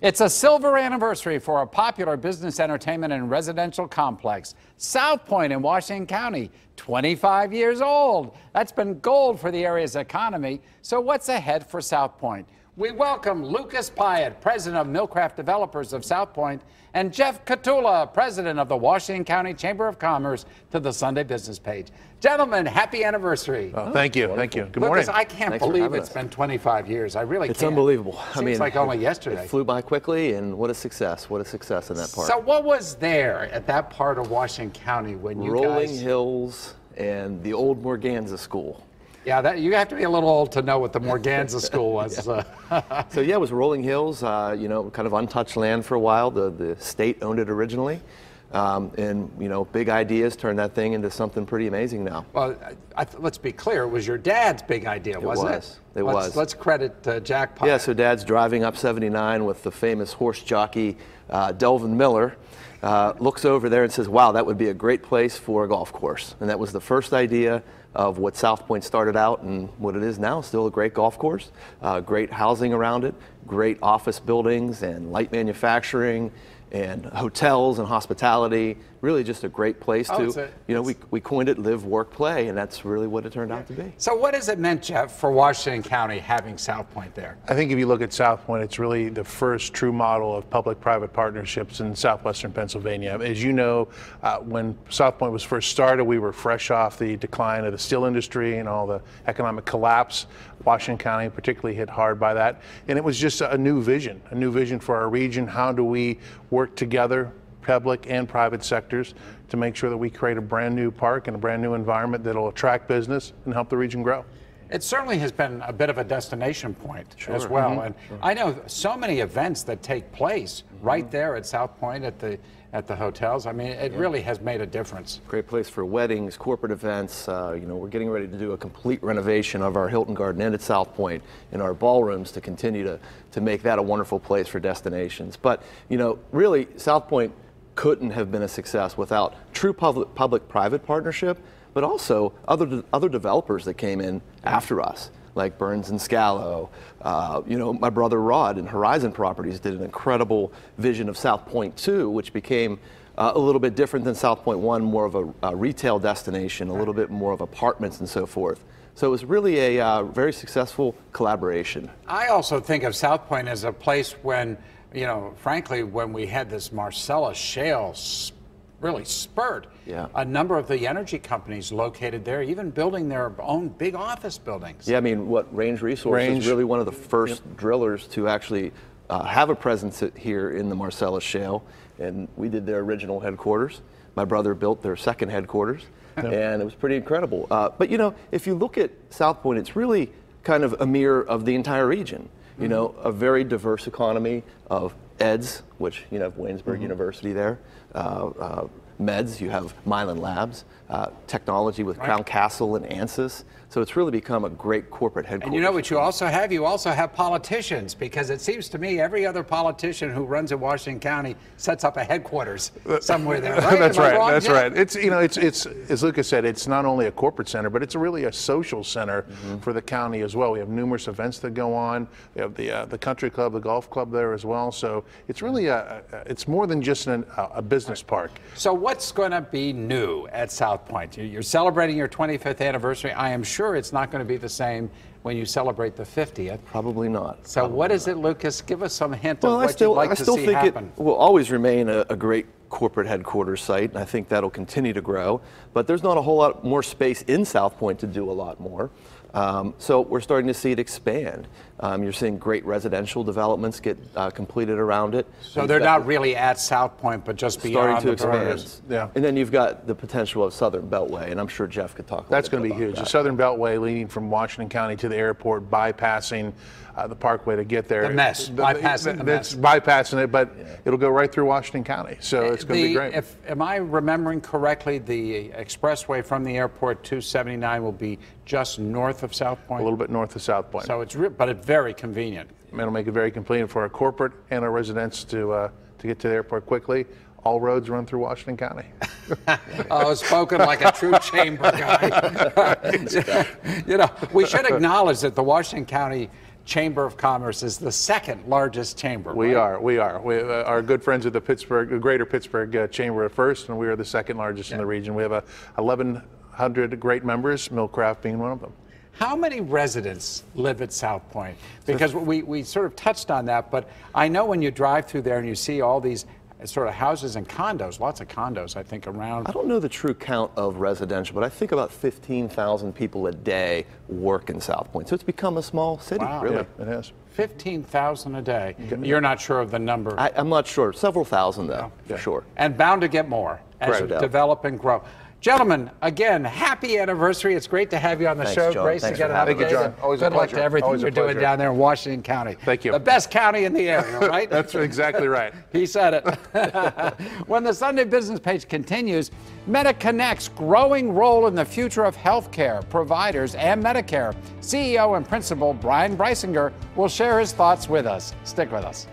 It's a silver anniversary for a popular business, entertainment, and residential complex. Southpointe in Washington County, 25 years old. That's been gold for the area's economy. So what's ahead for Southpointe? We welcome Lucas Pyatt, president of Millcraft Developers of Southpointe, and Jeff Catula, president of the Washington County Chamber of Commerce, to the Sunday Business Page. Gentlemen, happy anniversary. Oh, thank you. Thank you. Good morning. Lucas, I can't believe it's been 25 years. I really can't. It's unbelievable. Seems like only yesterday. It flew by quickly, and what a success. What a success in that part. So what was there at that part of Washington County when you Rolling guys... Hills and the old Morganza School. Yeah, you have to be a little old to know what the Morganza School was. So yeah, it was Rolling Hills, you know, kind of untouched land for a while. The state owned it originally. And, you know, big ideas turned that thing into something pretty amazing now. Well, let's be clear. It was your dad's big idea, wasn't it? It was. Let's credit Jack Pyatt. Yeah, so Dad's driving up 79 with the famous horse jockey Delvin Miller. Looks over there and says, wow, that would be a great place for a golf course. And that was the first idea of what Southpointe started out and what it is now. Still a great golf course, great housing around it, great office buildings and light manufacturing and hotels and hospitality. Really just a great place to, you know, we coined it live, work, play, and that's really what it turned out to be. So what has it meant, Jeff, for Washington County having Southpointe there? I think if you look at Southpointe, it's really the first true model of public-private partnerships in southwestern Pennsylvania. As you know, when Southpointe was first started, we were fresh off the decline of the steel industry and all the economic collapse. Washington County particularly hit hard by that. And it was just a new vision for our region. How do we work together, public and private sectors, to make sure that we create a brand new park and a brand new environment that'll attract business and help the region grow? It certainly has been a bit of a destination point as well. And I know so many events that take place right there at Southpointe at the hotels. I mean, it really has made a difference. Great place for weddings, corporate events. You know, we're getting ready to do a complete renovation of our Hilton Garden Inn at Southpointe and our ballrooms to continue to make that a wonderful place for destinations. But, you know, really, Southpointe couldn't have been a success without true public-private partnership, but also other developers that came in after us, like Burns and Scalo. You know, my brother Rod and Horizon Properties did an incredible vision of Southpointe 2, which became a little bit different than Southpointe 1, more of a retail destination, a little bit more of apartments and so forth. So it was really a very successful collaboration. I also think of Southpointe as a place when, you know, frankly, when we had this Marcellus shale really spurt, a number of the energy companies located there, even building their own big office buildings. Yeah, I mean, Range Resources is really one of the first drillers to actually have a presence here in the Marcellus shale, and we did their original headquarters. My brother built their second headquarters, and it was pretty incredible. But, you know, if you look at Southpointe, it's really kind of a mirror of the entire region. You know, a very diverse economy of EDS, which, you know, have Waynesburg University there, MEDS, you have Milan Labs, technology with Crown Castle and ANSYS. So it's really become a great corporate headquarters. And you know what you also have? You also have politicians, because it seems to me every other politician who runs in Washington County sets up a headquarters somewhere there, right? That's right. That's right. It's, you know, it's as Lucas said, it's not only a corporate center, but it's really a social center for the county as well. We have numerous events that go on. We have the country club, the golf club there as well. So it's really it's more than just a business park. So what's going to be new at Southpointe? You're celebrating your 25th anniversary. I am sure it's not going to be the same when you celebrate the 50th. Probably not. So what is it, Lucas? Give us some hint of what you'd like to see happen. I still think it will always remain a great corporate headquarters site, and I think that'll continue to grow. But there's not a whole lot more space in Southpointe to do a lot more. So we're starting to see it expand. You're seeing great residential developments get completed around it. So they're not really at Southpointe, but just beyond starting to expand. Yeah. And then you've got the potential of Southern Beltway, and I'm sure Jeff could talk about that. That's going to be huge. The Southern Beltway leading from Washington County to the airport, bypassing the Parkway to get there. The mess, bypassing the mess. It's bypassing it, but it'll go right through Washington County, so it's going to be great. Am I remembering correctly, the expressway from the airport to 79 will be just north of Southpointe? A little bit north of Southpointe. So but it's very convenient. It'll make it very convenient for our corporate and our residents to get to the airport quickly. All roads run through Washington County. Oh, spoken like a true chamber guy. You know, we should acknowledge that the Washington County Chamber of Commerce is the second largest chamber. We right? are. We are good friends at the Greater Pittsburgh Chamber at first, and we are the second largest in the region. We have 1,100 great members, Millcraft being one of them. How many residents live at Southpointe? Because we sort of touched on that, but I know when you drive through there and you see all these sort of houses and condos, lots of condos, I think, around. I don't know the true count of residential, but I think about 15,000 people a day work in Southpointe. So it's become a small city, Wow. really. Yeah, it has. 15,000 a day. You're not sure of the number. I'm not sure. Several thousand, though, for sure. And bound to get more as you Correct. develop and grow. Gentlemen, again, happy anniversary. It's great to have you on the Thanks, show. John. Grace, Thanks to get for another having me. day. Thank you, John. Always a Good luck pleasure. to everything Always a you're doing pleasure. down there in Washington County. Thank you. The best county in the area, right? That's exactly right. He said it. When the Sunday Business page continues, Meta Connect's growing role in the future of healthcare, providers, and Medicare. CEO and Principal Brian Breisinger will share his thoughts with us. Stick with us.